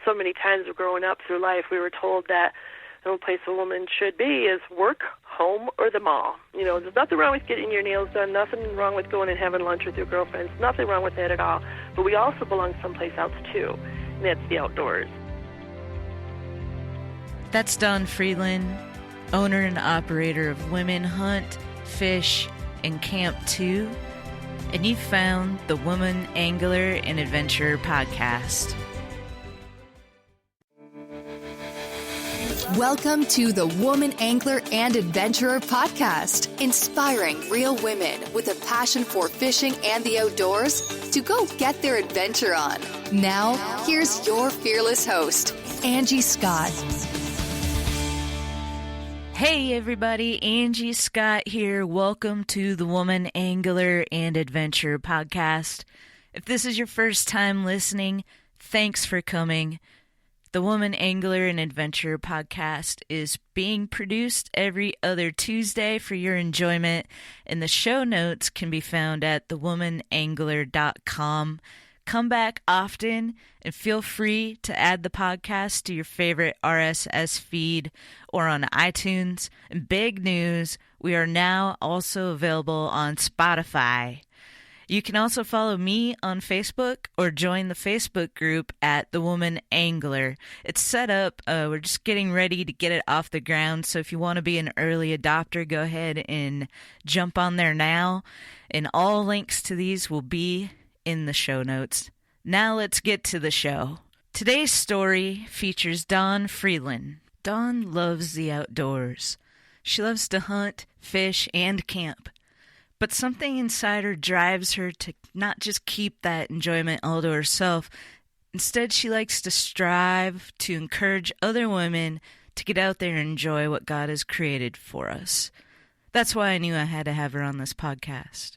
so many times growing up through life, we were told that the only place a woman should be is work, home, or the mall. You know, there's nothing wrong with getting your nails done, nothing wrong with going and having lunch with your girlfriends, nothing wrong with that at all. But we also belong someplace else too, and that's the outdoors. That's Dawn Freeland, owner and operator of Women Hunt, Fish, and Camp 2. And you found the Woman Angler and Adventurer podcast. Welcome to the Woman Angler and Adventurer podcast, inspiring real women with a passion for fishing and the outdoors to go get their adventure on. Now, here's your fearless host, Angie Scott. Hey everybody, Angie Scott here. Welcome to the Woman Angler and Adventurer podcast. If this is your first time listening, thanks for coming. The Woman Angler and Adventurer podcast is being produced every other Tuesday for your enjoyment, and the show notes can be found at thewomanangler.com. Come back often and feel free to add the podcast to your favorite RSS feed or on iTunes. And big news, we are now also available on Spotify. You can also follow me on Facebook or join the Facebook group at The Woman Angler. It's set up. We're just getting ready to get it off the ground. So if you want to be an early adopter, go ahead and jump on there now. And all links to these will be in the show notes. Now let's get to the show. Today's story features Dawn Freeland. Dawn loves the outdoors. She loves to hunt, fish, and camp. But something inside her drives her to not just keep that enjoyment all to herself. Instead, she likes to strive to encourage other women to get out there and enjoy what God has created for us. That's why I knew I had to have her on this podcast.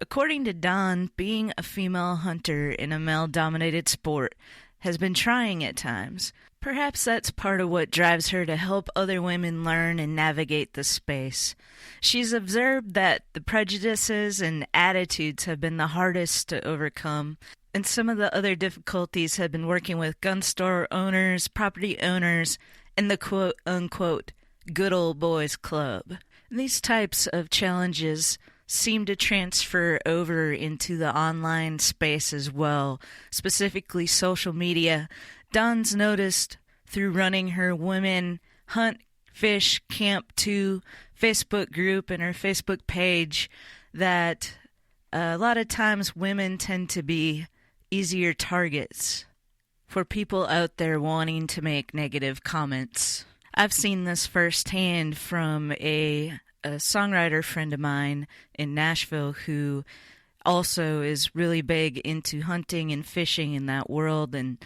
According to Dawn, being a female hunter in a male-dominated sport has been trying at times. Perhaps that's part of what drives her to help other women learn and navigate the space. She's observed that the prejudices and attitudes have been the hardest to overcome, and some of the other difficulties have been working with gun store owners, property owners, and the quote-unquote good old boys club. These types of challenges seem to transfer over into the online space as well, specifically social media. Dawn's noticed through running her Women Hunt, Fish, Camp 2 Facebook group and her Facebook page that a lot of times women tend to be easier targets for people out there wanting to make negative comments. I've seen this firsthand from a songwriter friend of mine in Nashville who also is really big into hunting and fishing in that world, and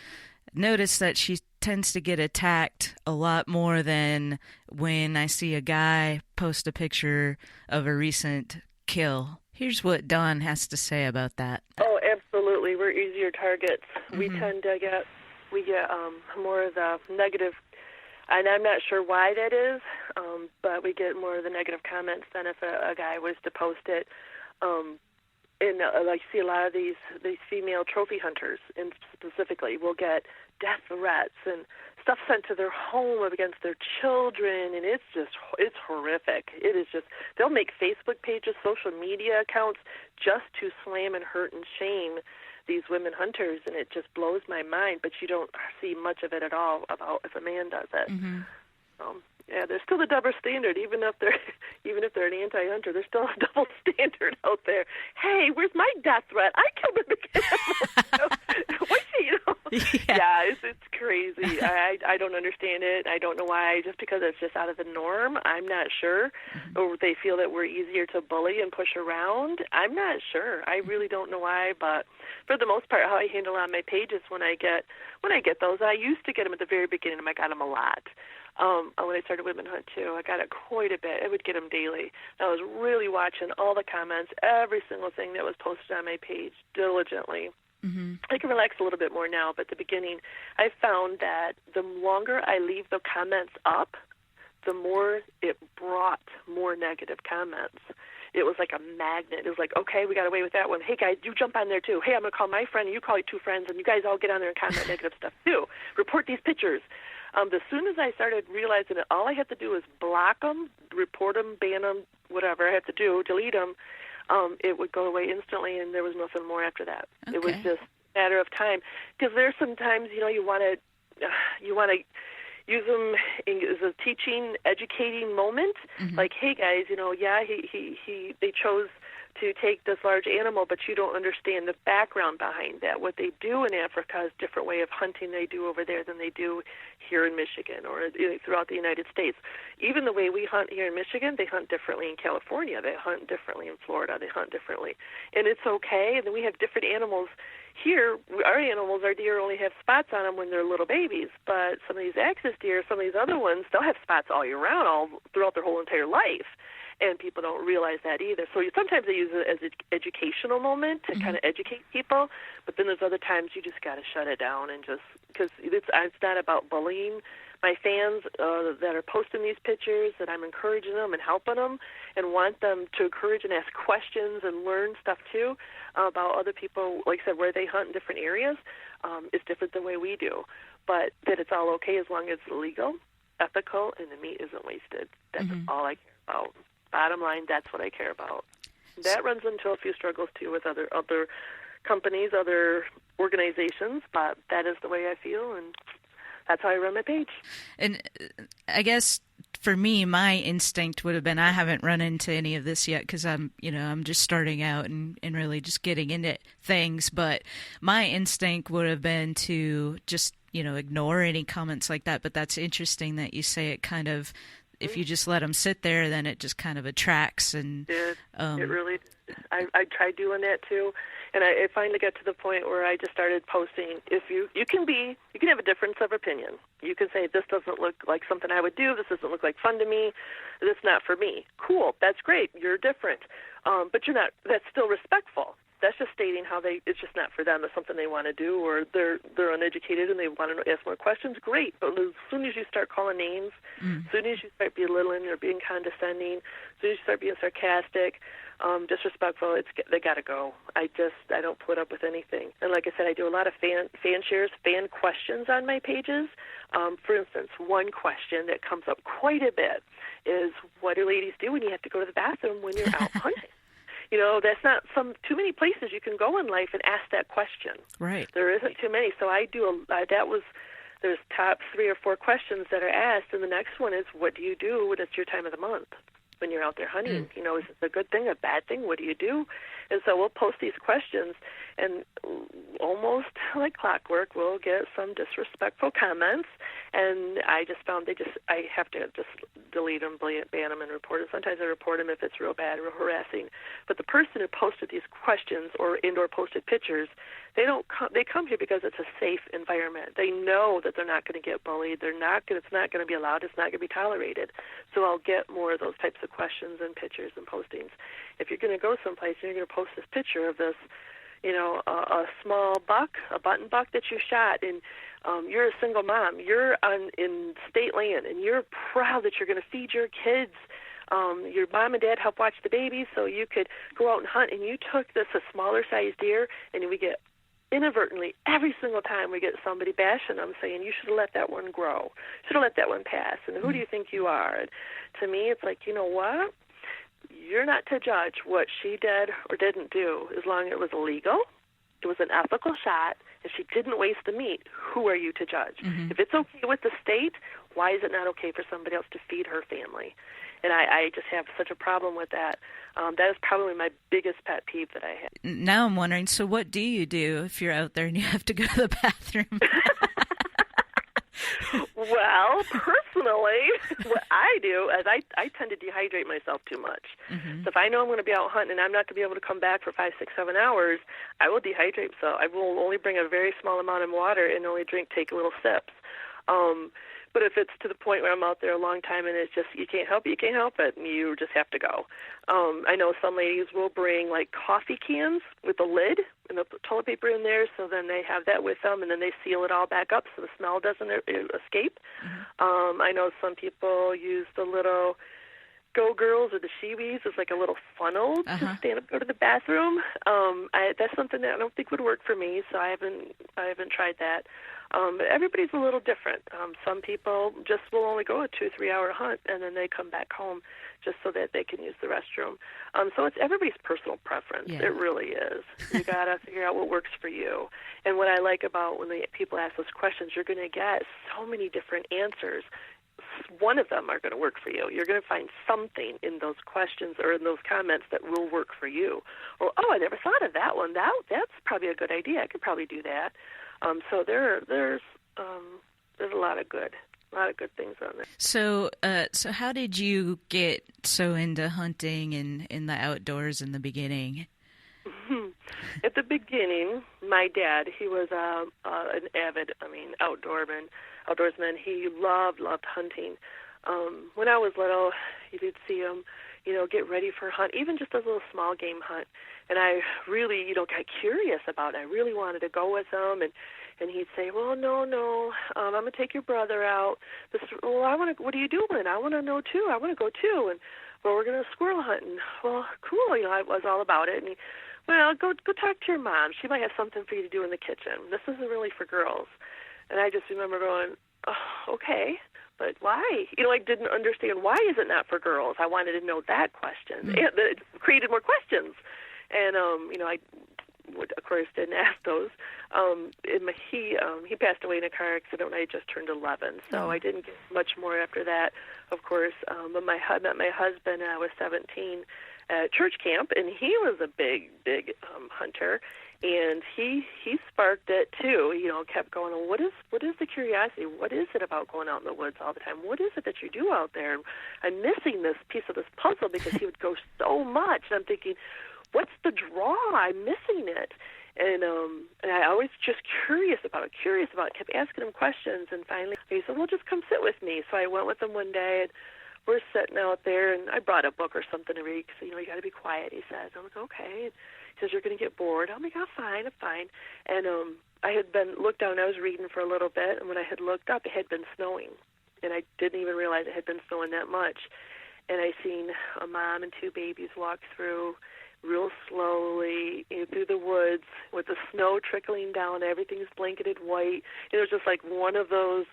noticed that she tends to get attacked a lot more than when I see a guy post a picture of a recent kill. Here's what Dawn has to say about that. Oh, absolutely. We're easier targets. Mm-hmm. We get more of the negative. And I'm not sure why that is, but we get more of the negative comments than if a guy was to post it. And I see a lot of these female trophy hunters, and specifically, will get death threats and stuff sent to their home against their children, and it's horrific. It is just, they'll make Facebook pages, social media accounts just to slam and hurt and shame these women hunters, and it just blows my mind, but you don't see much of it at all about if a man does it. Mm-hmm. Yeah, there's still a double standard, even if they're an anti-hunter. There's still a double standard out there. Hey, where's my death threat? I killed him again. Yeah, it's crazy. I don't understand it. I don't know why. Just because it's just out of the norm, I'm not sure. Mm-hmm. Or they feel that we're easier to bully and push around. I'm not sure. I really don't know why. But for the most part, how I handle on my pages when I get those, I used to get them at the very beginning. I got them a lot. When I started Women Hunt too, I got it quite a bit. I would get them daily. I was really watching all the comments, every single thing that was posted on my page diligently. Mm-hmm. I can relax a little bit more now, but at the beginning, I found that the longer I leave the comments up, the more it brought more negative comments. it was like a magnet. It was like, okay, we got away with that one. Hey, guys, you jump on there, too. Hey, I'm going to call my friend, and you call your 2 friends, and you guys all get on there and comment negative stuff, too. Report these pictures. As soon as I started realizing that all I had to do is block them, report them, ban them, whatever I had to do, delete them, it would go away instantly, and there was nothing more after that. Okay. It was just a matter of time. Because there's sometimes, you want to use them as a teaching, educating moment. Mm-hmm. Like, hey guys, they chose to take this large animal, but you don't understand the background behind that. What they do in Africa is a different way of hunting they do over there than they do here in Michigan or throughout the United States. Even the way we hunt here in Michigan, they hunt differently in California. They hunt differently in Florida. They hunt differently. And it's okay. And then we have different animals. Here, our deer only have spots on them when they're little babies, but some of these axis deer, some of these other ones, they'll have spots all year round, all throughout their whole entire life, and people don't realize that either. So sometimes they use it as an educational moment to kind of educate people, but then there's other times you just got to shut it down and just, because it's not about bullying. My fans that are posting these pictures, that I'm encouraging them and helping them and want them to encourage and ask questions and learn stuff too about other people, like I said, where they hunt in different areas is different than the way we do. But that it's all okay as long as it's legal, ethical, and the meat isn't wasted. That's all I care about. Bottom line, that's what I care about. That runs into a few struggles too with other companies, other organizations, but that is the way I feel, and that's how I run my page. And I guess for me, my instinct would have been, I haven't run into any of this yet because I'm just starting out and really just getting into things. But my instinct would have been to just, ignore any comments like that. But that's interesting that you say it kind of, if you just let them sit there, then it just kind of attracts. And it really did. I tried doing that too. And I finally got to the point where I just started posting. If you can have a difference of opinion. You can say, this doesn't look like something I would do. This doesn't look like fun to me. This is not for me. Cool. That's great. You're different. But you're not. That's still respectful. That's just stating how it's just not for them. It's something they want to do, or they're uneducated and they want to ask more questions. Great. But as soon as you start calling names, as soon as you start belittling or being condescending, as soon as you start being sarcastic, disrespectful, they got to go. I don't put up with anything. And like I said, I do a lot of fan shares, fan questions on my pages. For instance, one question that comes up quite a bit is, what do ladies do when you have to go to the bathroom when you're out hunting? That's not too many places you can go in life and ask that question. Right. There isn't too many. So I do there's top 3 or 4 questions that are asked, and the next one is, what do you do when it's your time of the month? When you're out there hunting, is it a good thing, a bad thing? What do you do? And so we'll post these questions, and almost like clockwork, we'll get some disrespectful comments, and I just found I have to just delete them, ban them, and report them. Sometimes I report them if it's real bad or harassing. But the person who posted these questions or posted pictures, they come here because it's a safe environment. They know that they're not going to get bullied. It's not going to be allowed. It's not going to be tolerated. So I'll get more of those types of questions and pictures and postings. If you're going to go someplace and you're going to post this picture of this, a small buck, a button buck that you shot, and you're a single mom, you're in state land, and you're proud that you're going to feed your kids. Your mom and dad help watch the babies so you could go out and hunt, and you took a smaller sized deer, and we get inadvertently, every single time we get somebody bashing them, saying, you should have let that one grow, should have let that one pass, and who do you think you are? And to me, it's like, you know what? You're not to judge what she did or didn't do as long as it was illegal, it was an ethical shot, and she didn't waste the meat. Who are you to judge? If it's okay with the state, why is it not okay for somebody else to feed her family? And I just have such a problem with that. That is probably my biggest pet peeve that I have. Now I'm wondering, so what do you do if you're out there and you have to go to the bathroom? Well, personally, what I do is I tend to dehydrate myself too much. So if I know I'm going to be out hunting and I'm not going to be able to come back for 5, 6, 7 hours, I will dehydrate myself. I will only bring a very small amount of water and only take little sips. But if it's to the point where I'm out there a long time and it's just, you can't help it, you just have to go. I know some ladies will bring like coffee cans with a lid and the toilet paper in there, so then they have that with them, and then they seal it all back up so the smell doesn't escape. I know some people use the little Go Girls or the She-Wees is like a little funnel to stand up, go to the bathroom. That's something that I don't think would work for me, so I haven't tried that. Everybody's a little different. Some people just will only go a 2-3 hour hunt and then they come back home just so that they can use the restroom. So it's everybody's personal preference. Yeah. It really is. You got to figure out what works for you. And what I like about when people ask those questions, you're going to get so many different answers. One of them are going to work for you. You're going to find something in those questions or in those comments that will work for you. Or, oh, I never thought of that one. That's probably a good idea. I could probably do that. So there's a lot of good things on there. So how did you get so into hunting and in the outdoors in the beginning? At the beginning, my dad, he was an avid, outdoorsman. He loved hunting. When I was little, you did see him, get ready for a hunt, even just a little small game hunt. And I really, got curious about it. I really wanted to go with him, and he'd say, well, no, I'm going to take your brother out. What are you doing? I want to know too. I want to go too. And, well, we're going to squirrel hunting. Well, cool. I was all about it. And go talk to your mom. She might have something for you to do in the kitchen. This isn't really for girls. And I just remember going, oh, okay, but why? I didn't understand, why is it not for girls? I wanted to know that question. Mm-hmm. It created more questions. And, I of course didn't ask those. He passed away in a car accident when I just turned 11, so I didn't get much more after that, of course. But I met my husband when I was 17 at church camp, and he was a big hunter, and he sparked it too. Kept going, well, what is the curiosity? What is it about going out in the woods all the time? What is it that you do out there? I'm missing this piece of this puzzle because he would go so much, and I'm thinking, what's the draw? I'm missing it. And I always just curious about it, kept asking him questions, and finally he said, well, just come sit with me. So I went with him one day, and we're sitting out there, and I brought a book or something to read, because, you got to be quiet, he says. I'm like, okay. He says, you're going to get bored. I'm like, I'm fine. And I had looked down, I was reading for a little bit, and when I had looked up, it had been snowing, and I didn't even realize it had been snowing that much. And I seen a mom and 2 babies walk through real slowly through the woods with the snow trickling down. Everything's blanketed white. It was just like one of those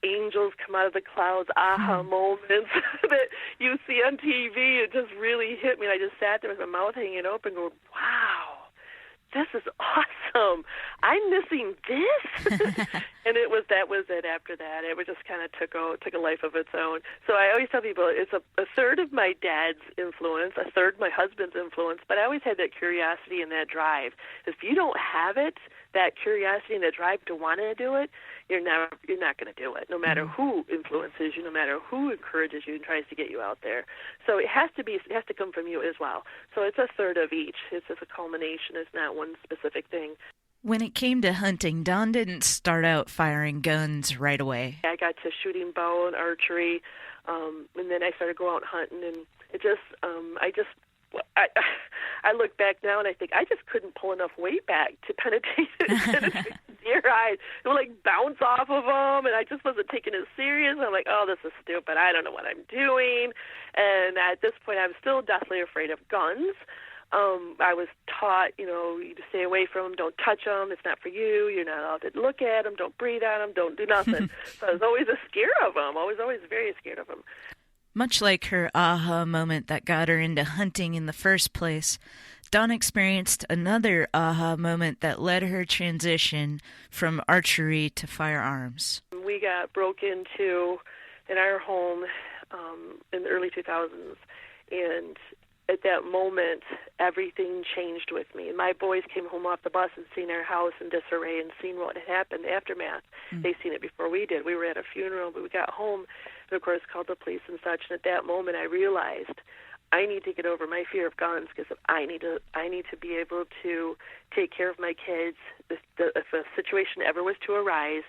angels come out of the clouds aha moments that you see on TV. It just really hit me. And I just sat there with my mouth hanging open going, wow, this is awesome. I'm missing this. And that was it after that. It was just kind of took a life of its own. So I always tell people it's a third of my dad's influence, a third my husband's influence, but I always had that curiosity and that drive. If you don't have it, that curiosity and that drive to want to do it, you're not going to do it, no matter who influences you, no matter who encourages you and tries to get you out there. So it has to come from you as well. So it's a third of each. It's just a culmination. It's not one specific thing. When it came to hunting, Dawn didn't start out firing guns right away. I got to shooting bow and archery, and then I started going out hunting, and it just, I look back now and I think I just couldn't pull enough weight back to penetrate deer. I would like bounce off of them, and I just wasn't taking it serious. I'm like, oh, this is stupid. I don't know what I'm doing. And at this point, I'm still deathly afraid of guns. I was taught, you to stay away from them, don't touch them, it's not for you, you're not allowed to look at them, don't breathe on them, don't do nothing. So I was always scared of them, always very scared of them. Much like her aha moment that got her into hunting in the first place, Dawn experienced another aha moment that led her transition from archery to firearms. We got broke into in our home in the early 2000s, and at that moment, everything changed with me. My boys came home off the bus and seen our house in disarray and seen what had happened, the aftermath. They seen it before we did. We were at a funeral, but we got home and, of course, called the police and such. And at that moment, I realized I need to get over my fear of guns, because I need to be able to take care of my kids. If a situation ever was to arise,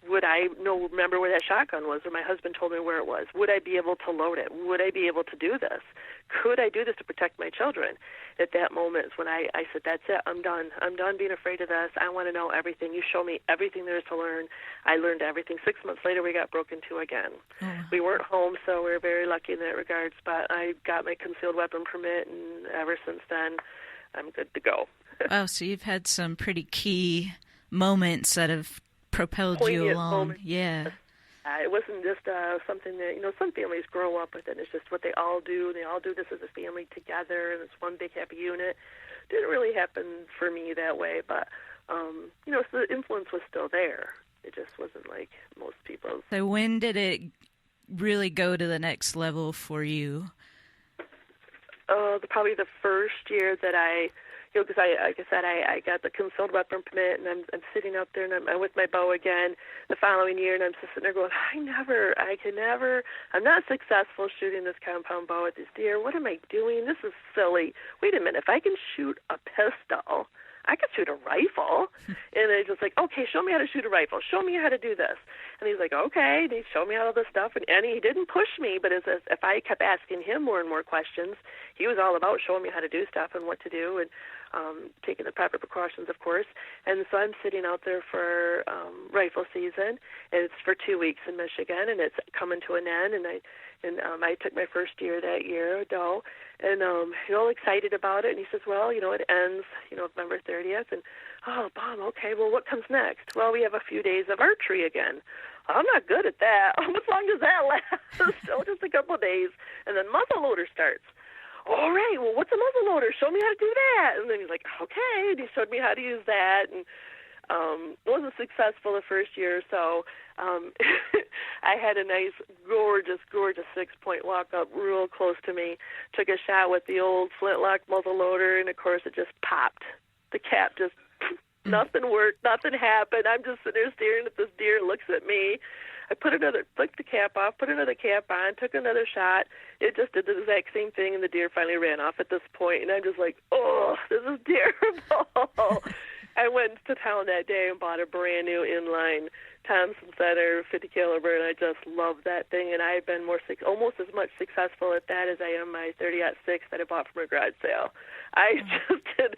would I remember where that shotgun was, or my husband told me where it was? Would I be able to load it? Would I be able to do this? Could I do this to protect my children? At that moment is when I said, that's it, I'm done. I'm done being afraid of this. I want to know everything. You show me everything there is to learn. I learned everything. 6 months later, we got broken into again. Oh. We weren't home, so we were very lucky in that regards, but I got my concealed weapon permit, and ever since then, I'm good to go. Wow, so you've had some pretty key moments that have propelled Poignant you along. moments. Yeah. It wasn't just something that, some families grow up with it. It's just what they all do. They all do this as a family together, and it's one big happy unit. Didn't really happen for me that way, but, so the influence was still there. It just wasn't like most people's. So when did it really go to the next level for you? Probably the first year that because like I said, I got the concealed weapon permit, and I'm sitting out there, and I'm with my bow again the following year, and I'm just sitting there going, I'm not successful shooting this compound bow at this deer. What am I doing? This is silly. Wait a minute, if I can shoot a pistol, I could shoot a rifle. And I just like, okay, show me how to shoot a rifle. Show me how to do this. And he's like, okay. And he showed me all this stuff. And he didn't push me, but as if I kept asking him more and more questions, he was all about showing me how to do stuff and what to do, and taking the proper precautions, of course. And so I'm sitting out there for rifle season, and it's for 2 weeks in Michigan, and it's coming to an end. And I took my first deer that year, a doe, and all excited about it. And he says, well, it ends, November 30th. And, oh, Mom, okay, well, what comes next? Well, we have a few days of archery again. I'm not good at that. How long does that last? Oh, just a couple of days. And then muzzleloader starts. All right, well, what's a muzzleloader? Show me how to do that. And then he's like, okay. And he showed me how to use that. And wasn't successful the first year or so. I had a nice, gorgeous 6-point walk-up real close to me. Took a shot with the old flintlock muzzleloader, and, of course, it just popped. The cap just, nothing worked, nothing happened. I'm just sitting there staring at this deer. It looks at me. I flicked the cap off, put another cap on, took another shot. It just did the exact same thing, and the deer finally ran off at this point. And I'm just like, oh, this is terrible. I went to town that day and bought a brand new inline Thompson Center 50 caliber, and I just love that thing. And I've been almost as much successful at that as I am my 30-06 that I bought from a garage sale. I just did.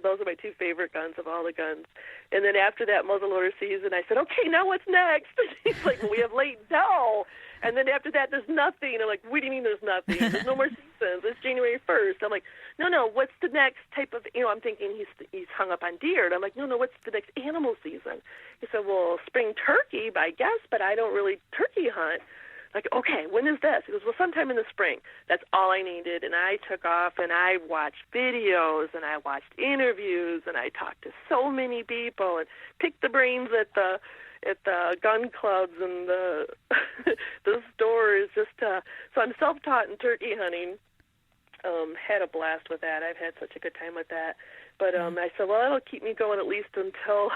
Those are my two favorite guns of all the guns. And then after that muzzleloader season, I said, okay, now what's next? And he's like, well, we have late doe. And then after that, there's nothing. I'm like, what do you mean there's nothing? There's no more seasons. It's January 1st. I'm like, no, what's the next type of, I'm thinking he's hung up on deer. And I'm like, no, what's the next animal season? He said, well, spring turkey, I guess, but I don't really turkey hunt. Like, okay, when is this? He goes, well, sometime in the spring. That's all I needed. And I took off, and I watched videos, and I watched interviews, and I talked to so many people and picked the brains at the gun clubs and the stores. So I'm self-taught in turkey hunting. Had a blast with that. I've had such a good time with that. But I said, well, that'll keep me going at least until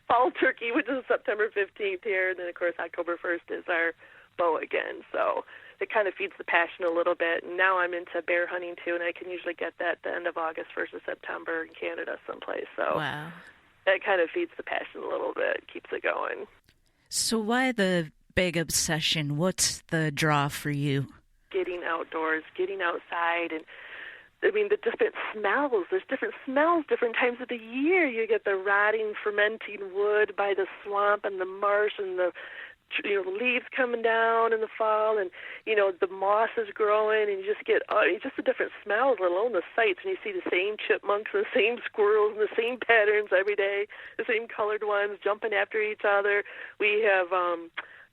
fall turkey, which is September 15th here. And then, of course, October 1st is our bow again. So it kind of feeds the passion a little bit. And now I'm into bear hunting, too, and I can usually get that at the end of August, 1st of September in Canada someplace. So wow. That kind of feeds the passion a little bit, keeps it going. So why the big obsession? What's the draw for you? Getting outdoors, getting outside, and the different smells. There's different smells, different times of the year. You get the rotting, fermenting wood by the swamp and the marsh, and the leaves coming down in the fall, and the moss is growing, and you just get just the different smells, let alone the sights. And you see the same chipmunks and the same squirrels and the same patterns every day, the same colored ones jumping after each other. We have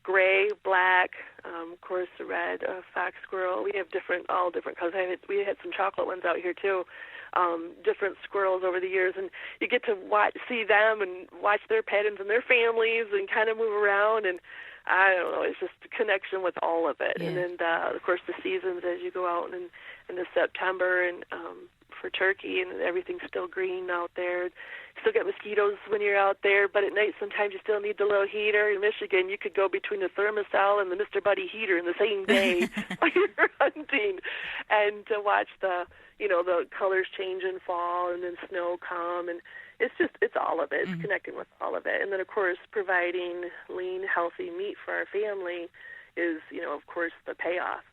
gray, black, of course, the red fox squirrel. We have all different colors. We had some chocolate ones out here too. Different squirrels over the years, and you get to see them and watch their patterns and their families and kind of move around, and I don't know, it's just a connection with all of it. Yeah. And then, of course, the seasons as you go out in the September and for turkey, and everything's still green out there. You still get mosquitoes when you're out there, but at night sometimes you still need the little heater. In Michigan, you could go between the thermostat and the Mr. Buddy heater in the same day while you're hunting, and to watch the colors change in fall, and then snow come, and it's all of it. It's connecting with all of it. And then, of course, providing lean, healthy meat for our family is, of course, the payoff.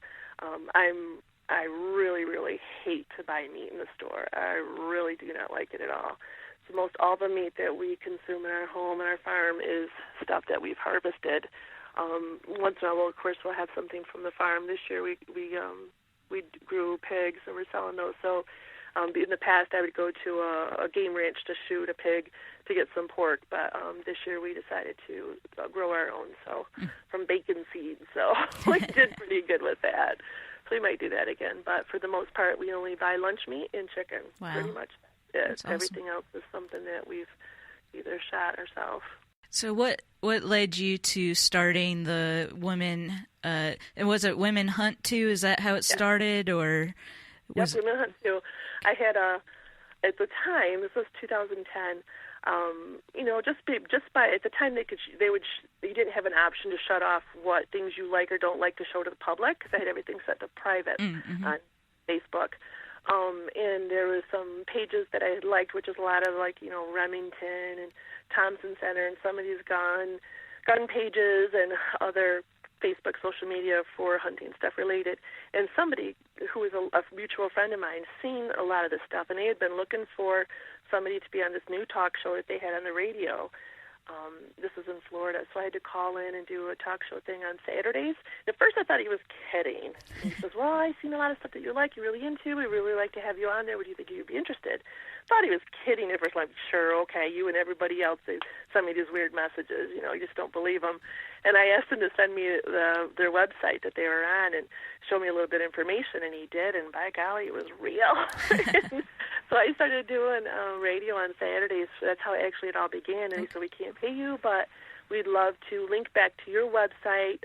I really, really hate to buy meat in the store. I really do not like it at all. So most all the meat that we consume in our home and our farm is stuff that we've harvested. Once in a while, of course, we'll have something from the farm. This year we grew pigs and we're selling those. So in the past I would go to a game ranch to shoot a pig to get some pork, but this year we decided to grow our own, so from bacon seeds. So we did pretty good with that. So we might do that again. But for the most part, we only buy lunch meat and chicken. Wow. Pretty much. That's awesome. Everything else is something that we've either shot ourselves. So what led you to starting the women, and was it Women Hunt Too? Is that how it started, or was Women Hunt Too. I had at the time, this was 2010, just by at the time you didn't have an option to shut off what things you like or don't like to show to the public, because I had everything set to private on Facebook. And there was some pages that I had liked, which is a lot of Remington and Thompson Center and some of these gun pages and other Facebook social media for hunting stuff related. And somebody who was a mutual friend of mine seen a lot of this stuff, and they had been looking for somebody to be on this new talk show that they had on the radio. This was in Florida, so I had to call in and do a talk show thing on Saturdays. At first I thought he was kidding. He says, well, I've seen a lot of stuff that you like, you're really into. We really like to have you on there. Would you think you'd be interested? Thought he was kidding at first. Like, sure, okay, you and everybody else, they send me these weird messages. You just don't believe them. And I asked him to send me their website that they were on and show me a little bit of information, and he did, and by golly, it was real. So I started doing radio on Saturdays. That's how actually it all began. And he said, we can't pay you, but we'd love to link back to your website,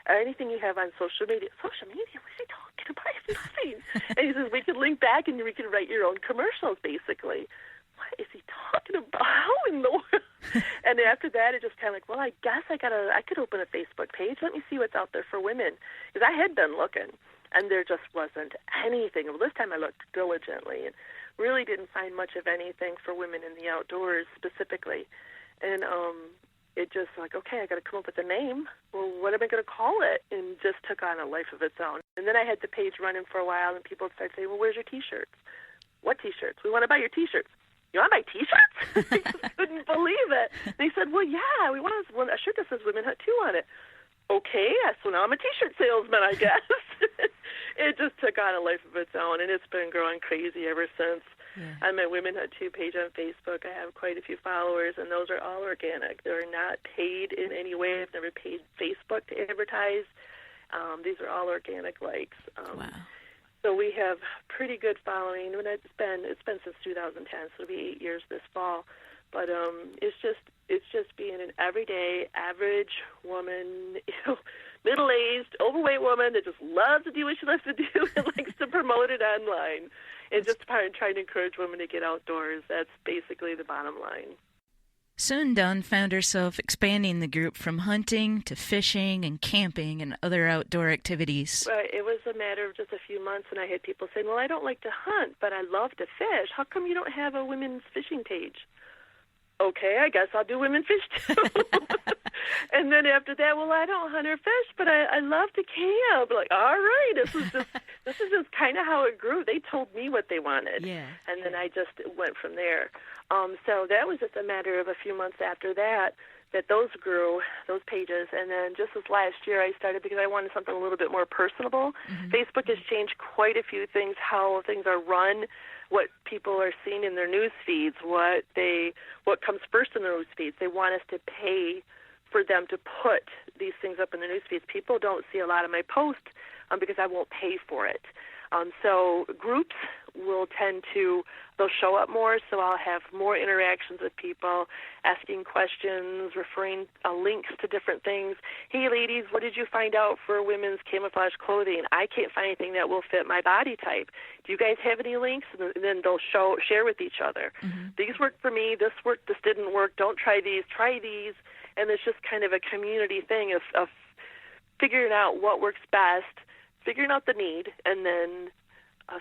or anything you have on social media. Social media? What is he talking about? I have nothing. And he says, we could link back and we could write your own commercials, basically. What is he talking about? How in the world? And after that, it just kind of like, well, I guess I could open a Facebook page. Let me see what's out there for women. Because I had been looking, and there just wasn't anything. Well, this time I looked diligently and really didn't find much of anything for women in the outdoors specifically. And it just like, okay, I got to come up with a name. Well, what am I going to call it? And just took on a life of its own. And then I had the page running for a while, and people would start saying, well, where's your T-shirts? What T-shirts? We want to buy your T-shirts. You want to buy T-shirts? I just couldn't believe it. They said, well, yeah, we want a shirt that says Women Hunt Too on it. Okay, so now I'm a T-shirt salesman, I guess. It just took on a life of its own, and it's been growing crazy ever since. Yeah. On my Women Hunt Too page on Facebook, I have quite a few followers, and those are all organic. They're not paid in any way. I've never paid Facebook to advertise. These are all organic likes. Wow. So we have pretty good following. And it's been since 2010, so it'll be 8 years this fall. But it's just being an everyday, average woman, middle-aged, overweight woman that just loves to do what she loves to do and likes to promote it online. And just trying to encourage women to get outdoors. That's basically the bottom line. Soon Dunn found herself expanding the group from hunting to fishing and camping and other outdoor activities. Right. It was a matter of just a few months, and I had people saying, well, I don't like to hunt, but I love to fish. How come you don't have a women's fishing page? Okay, I guess I'll do women fish too. And then after that, well, I don't hunt or fish, but I love to camp. Like, all right, this is just kind of how it grew. They told me what they wanted, and then I just went from there. So that was just a matter of a few months after that those grew, those pages. And then just this last year, I started because I wanted something a little bit more personable. Mm-hmm. Facebook has changed quite a few things, how things are run, what people are seeing in their news feeds, what comes first in their news feeds. They want us to pay for them to put these things up in the news feeds. People don't see a lot of my posts because I won't pay for it. So groups will they'll show up more, so I'll have more interactions with people, asking questions, referring links to different things. Hey, ladies, what did you find out for women's camouflage clothing? I can't find anything that will fit my body type. Do you guys have any links? And then they'll share with each other. Mm-hmm. These worked for me. This worked. This didn't work. Don't try these. Try these. And it's just kind of a community thing of figuring out what works best, figuring out the need, and then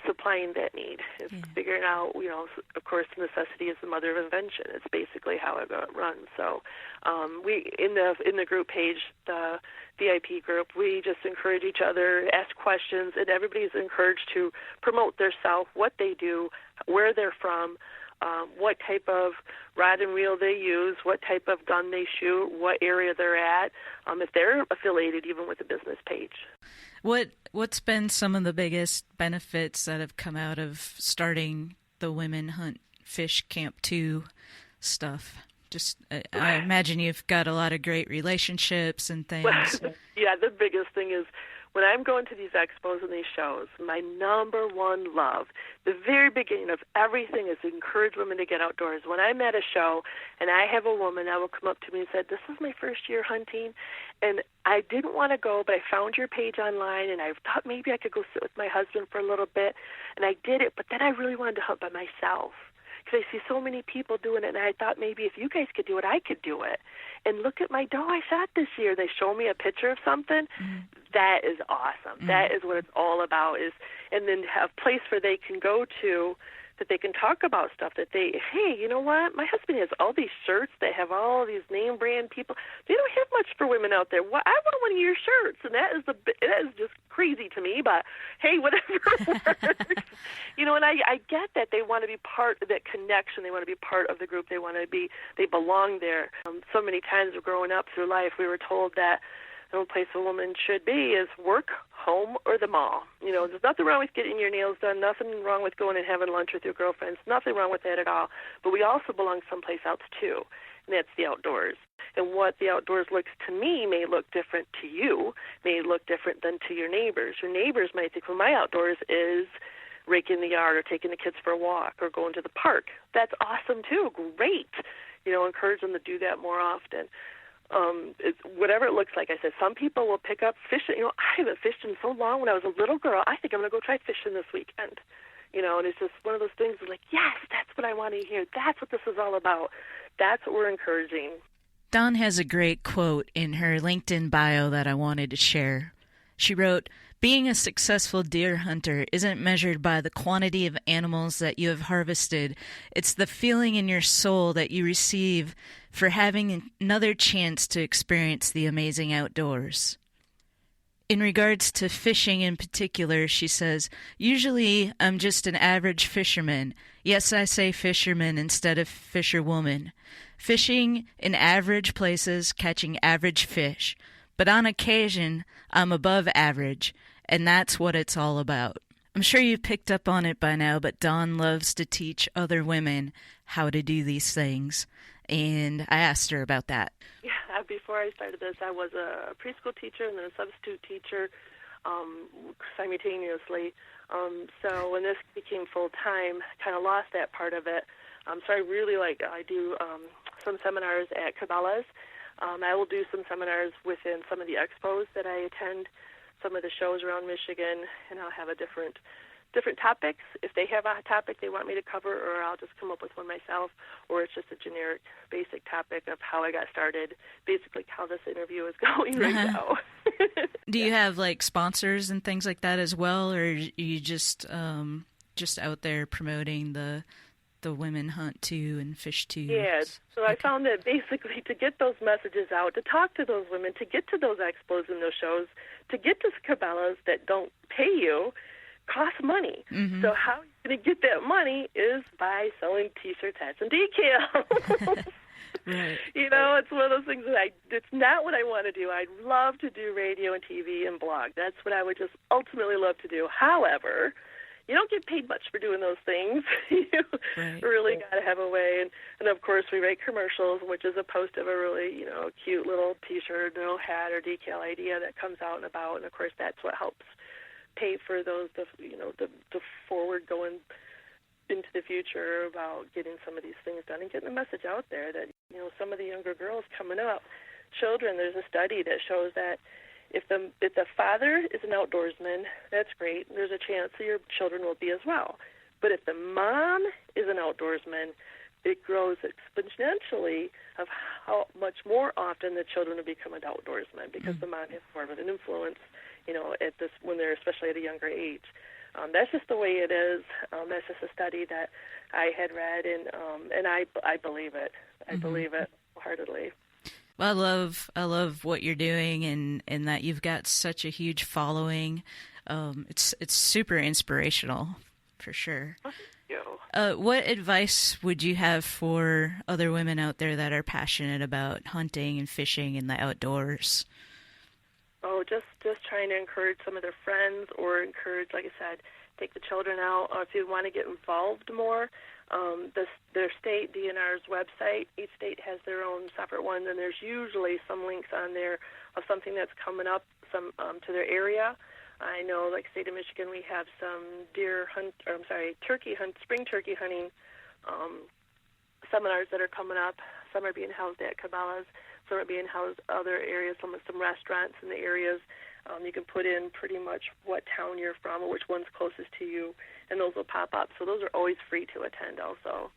supplying that need. It's figuring out, of course, necessity is the mother of invention. It's basically how it runs. So we in the group page, the VIP group, we just encourage each other, ask questions, and everybody's encouraged to promote their self, what they do, where they're from, what type of rod and reel they use, what type of gun they shoot, what area they're at, if they're affiliated even with a business page. What's been some of the biggest benefits that have come out of starting the Women Hunt Fish Camp 2 stuff? Just, I imagine you've got a lot of great relationships and things. Well, yeah, the biggest thing is when I'm going to these expos and these shows, my number one love, the very beginning of everything, is to encourage women to get outdoors. When I'm at a show and I have a woman that will come up to me and say, "This is my first year hunting, and I didn't want to go, but I found your page online, and I thought maybe I could go sit with my husband for a little bit, and I did it, but then I really wanted to hunt by myself. Because I see so many people doing it, and I thought maybe if you guys could do it, I could do it. And look at my doe I shot this year." They show me a picture of something. That is awesome. That is what it's all about. And then have a place where they can go to, that they can talk about stuff, that hey, you know what? My husband has all these shirts. They have all these name brand people. They don't have much for women out there. Well, I want one of your shirts, and that is just crazy to me. But hey, whatever works. And I get that they want to be part of that connection. They want to be part of the group. They belong there. So many times growing up through life, we were told that the only place a woman should be is work, home, or the mall. There's nothing wrong with getting your nails done, nothing wrong with going and having lunch with your girlfriends, nothing wrong with that at all. But we also belong someplace else too, and that's the outdoors. And what the outdoors looks to me may look different to you, may look different than to your neighbors. Your neighbors might think, well, my outdoors is raking the yard or taking the kids for a walk or going to the park. That's awesome too, great. Encourage them to do that more often. It's whatever it looks like. I said, some people will pick up fishing. I haven't fished in so long. When I was a little girl, I think I'm going to go try fishing this weekend. And it's just one of those things like, yes, that's what I want to hear. That's what this is all about. That's what we're encouraging. Dawn has a great quote in her LinkedIn bio that I wanted to share. She wrote, "Being a successful deer hunter isn't measured by the quantity of animals that you have harvested. It's the feeling in your soul that you receive for having another chance to experience the amazing outdoors." In regards to fishing in particular, she says, "Usually I'm just an average fisherman. Yes, I say fisherman instead of fisherwoman. Fishing in average places, catching average fish. But on occasion, I'm above average, and that's what it's all about." I'm sure you've picked up on it by now, but Dawn loves to teach other women how to do these things, and I asked her about that. Yeah, before I started this, I was a preschool teacher and then a substitute teacher simultaneously. So when this became full-time, I kind of lost that part of it. So I do some seminars at Cabela's. I will do some seminars within some of the expos that I attend, some of the shows around Michigan, and I'll have a different topics. If they have a topic they want me to cover, or I'll just come up with one myself, or it's just a generic, basic topic of how I got started, basically how this interview is going right now. Do you have like sponsors and things like that as well, or are you just out there promoting the Women Hunt too and Fish too? Yeah, so I found that basically to get those messages out, to talk to those women, to get to those expos and those shows, to get to Cabela's that don't pay you, costs money. Mm-hmm. So how you're going to get that money is by selling T-shirts, hats, and decals. Right. It's one of those things that it's not what I want to do. I'd love to do radio and TV and blog. That's what I would just ultimately love to do. However, you don't get paid much for doing those things. You really got to have a way. And of course, we write commercials, which is a post of a really, cute little T-shirt, hat or decal idea that comes out and about. And of course, that's what helps pay for the forward going into the future about getting some of these things done and getting the message out there that, some of the younger girls coming up, children, there's a study that shows that if the father is an outdoorsman, that's great. There's a chance that your children will be as well. But if the mom is an outdoorsman, it grows exponentially of how much more often the children will become an outdoorsman because the mom has more of an influence, when they're especially at a younger age. That's just the way it is. That's just a study that I had read, and I believe it. I believe it wholeheartedly. Well, I love what you're doing, and that you've got such a huge following. It's super inspirational, for sure. Thank you. What advice would you have for other women out there that are passionate about hunting and fishing and the outdoors? Oh, just trying to encourage some of their friends, or encourage, like I said, take the children out. Or if you want to get involved more, their state DNR's website, each state has their own separate one, and there's usually some links on there of something that's coming up to their area. I know, like state of Michigan, we have some spring turkey hunting seminars that are coming up. Some are being housed at Cabela's. Some are being housed other areas, some restaurants in the areas. You can put in pretty much what town you're from or which one's closest to you, and those will pop up. So those are always free to attend also.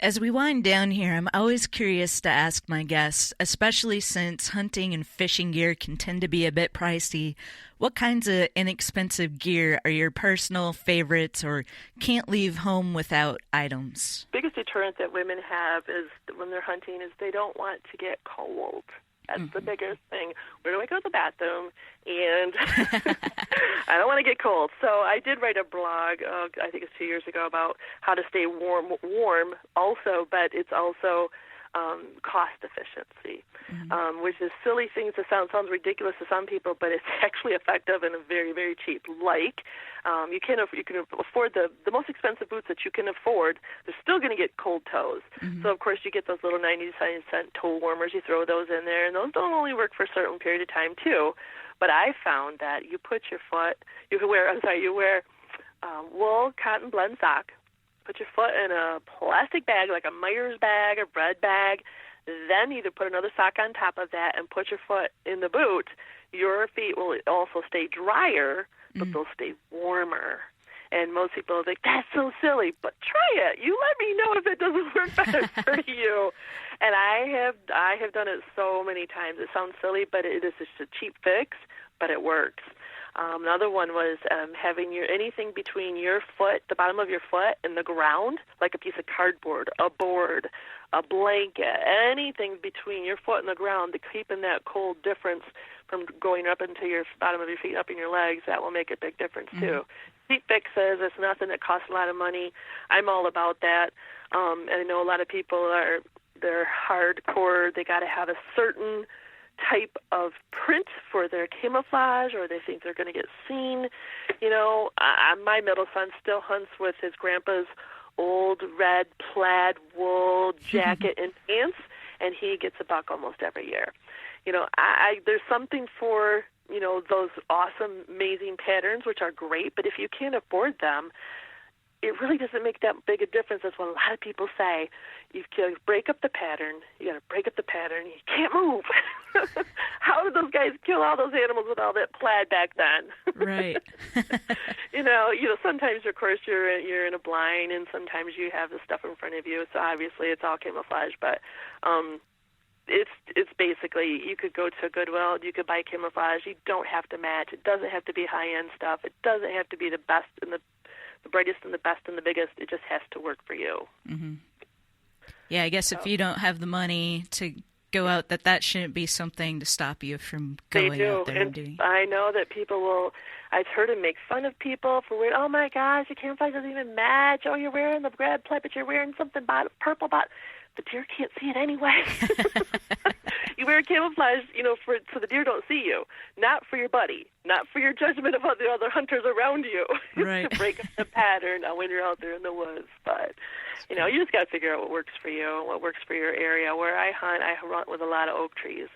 As we wind down here, I'm always curious to ask my guests, especially since hunting and fishing gear can tend to be a bit pricey, what kinds of inexpensive gear are your personal favorites or can't leave home without items? The biggest deterrent that women have is when they're hunting is they don't want to get cold. That's the biggest thing. Where do I go to the bathroom? And I don't want to get cold. So I did write a blog, I think it's 2 years ago, about how to stay warm also, but it's also cost efficiency, which is silly things that sounds ridiculous to some people, but it's actually effective and very, very cheap. Like you can afford the most expensive boots that you can afford. They're still going to get cold toes. So of course you get those little 99-cent toe warmers. You throw those in there, and those don't only work for a certain period of time too. But I found that you wear wool cotton blend sock. Put your foot in a plastic bag, like a Myers bag, a bread bag, then either put another sock on top of that and put your foot in the boot. Your feet will also stay drier, but they'll stay warmer. And most people are like, that's so silly, but try it. You let me know if it doesn't work better for you. And I have done it so many times. It sounds silly, but it is just a cheap fix, but it works. Another one was having anything between your foot, the bottom of your foot, and the ground, like a piece of cardboard, a board, a blanket, anything between your foot and the ground to keep in that cold difference from going up into your bottom of your feet, up in your legs. That will make a big difference too. Cheap fixes, it's nothing that costs a lot of money. I'm all about that. And I know a lot of people they're hardcore. They got to have a certain type of print for their camouflage, or they think they're going to get seen. You know, my middle son still hunts with his grandpa's old red plaid wool jacket and pants, and he gets a buck almost every year. You know, there's something for, you know, those awesome, amazing patterns, which are great, but if you can't afford them, it really doesn't make that big a difference. That's what a lot of people say. You break up the pattern. You got to break up the pattern. You can't move. How did those guys kill all those animals with all that plaid back then? Right. You know. Sometimes, of course, you're in a blind, and sometimes you have the stuff in front of you. So obviously, it's all camouflage. But it's basically, you could go to Goodwill. You could buy camouflage. You don't have to match. It doesn't have to be high end stuff. It doesn't have to be the best and the brightest and the best and the biggest. It just has to work for you. Yeah, I guess if you don't have the money to go out, that shouldn't be something to stop you from going out there and doing. I know that people will. I've heard them make fun of people for wearing. Oh my gosh, your camouflage doesn't even match. Oh, you're wearing the red plaid, but you're wearing something purple. The deer can't see it anyway. You wear camouflage, so the deer don't see you, not for your buddy, not for your judgment of the other hunters around you. Right. To break up the pattern when you're out there in the woods. But, you just got to figure out what works for you, what works for your area. Where I hunt with a lot of oak trees.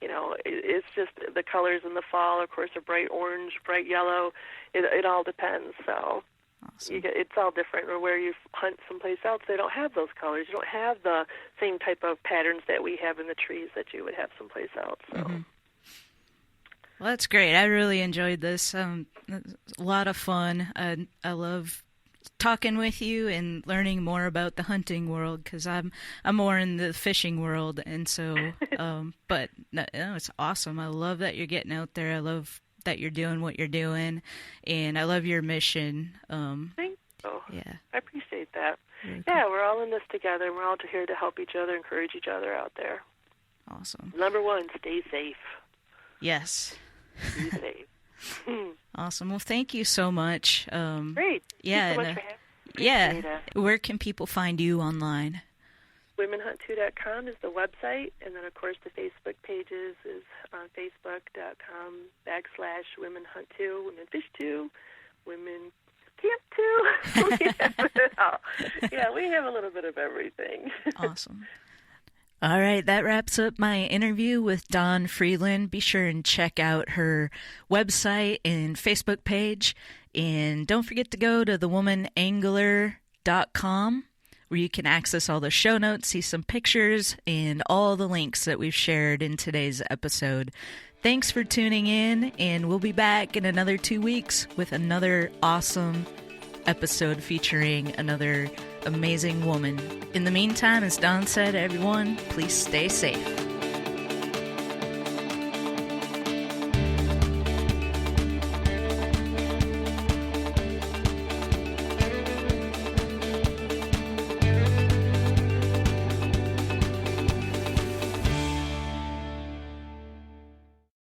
It's just the colors in the fall, of course, are bright orange, bright yellow. It all depends, so. Awesome. It's all different. Or where you hunt someplace else, they don't have those colors. You don't have the same type of patterns that we have in the trees that you would have someplace else. So. Well, that's great. I really enjoyed this. A lot of fun. I love talking with you and learning more about the hunting world, because I'm more in the fishing world, and so. But no, it's awesome. I love that you're getting out there. I love that you're doing what you're doing, and I love your mission. Thank you. Yeah. I appreciate that. Very Yeah, we're all in this together, and we're all here to help each other, encourage each other out there. Awesome. Number one, stay safe. Yes. Be safe. Awesome. Well, thank you so much. Great. Yeah. Thank you so much for having me. Yeah. Appreciate it. Where can people find you online? WomenHunt2.com is the website, and then, of course, the Facebook pages is facebook.com/WomenHunt2, Women Fish 2, Women Camp 2. We have it all. Yeah, we have a little bit of everything. Awesome. All right, that wraps up my interview with Dawn Freeland. Be sure and check out her website and Facebook page. And don't forget to go to thewomanangler.com, where you can access all the show notes, see some pictures, and all the links that we've shared in today's episode. Thanks for tuning in, and we'll be back in another 2 weeks with another awesome episode featuring another amazing woman. In the meantime, as Dawn said, everyone, please stay safe.